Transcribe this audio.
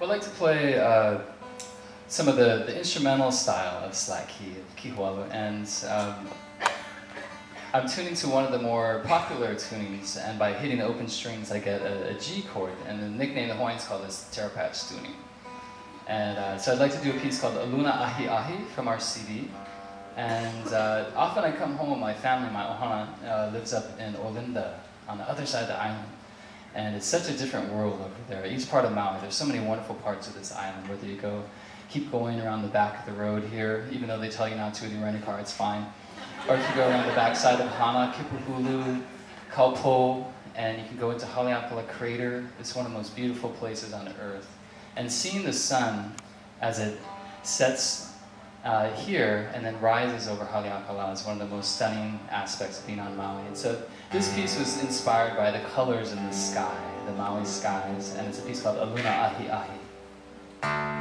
I'd like to play some of the instrumental style of slack key, of kihualu, and I'm tuning to one of the more popular tunings, and by hitting the open strings I get a G chord, and the nickname the Hawaiians call this terra patch tuning. And so I'd like to do a piece called Aluna Ahi Ahi from our CD. And often I come home with my family. My ohana lives up in Olinda, on the other side of the island. And it's such a different world over there. Each part of Maui, there's so many wonderful parts of this island. Whether you keep going around the back of the road here, even though they tell you not to, if you rent a car, it's fine. Or if you go around the back side of Hana, Kipuhulu, Kaupo, and you can go into Haleakala Crater. It's one of the most beautiful places on earth. And seeing the sun as it sets here and then rises over Haleakala is one of the most stunning aspects of being on Maui. And so this piece was inspired by the colors in the sky, the Maui skies, and it's a piece called Aluna Ahi Ahi.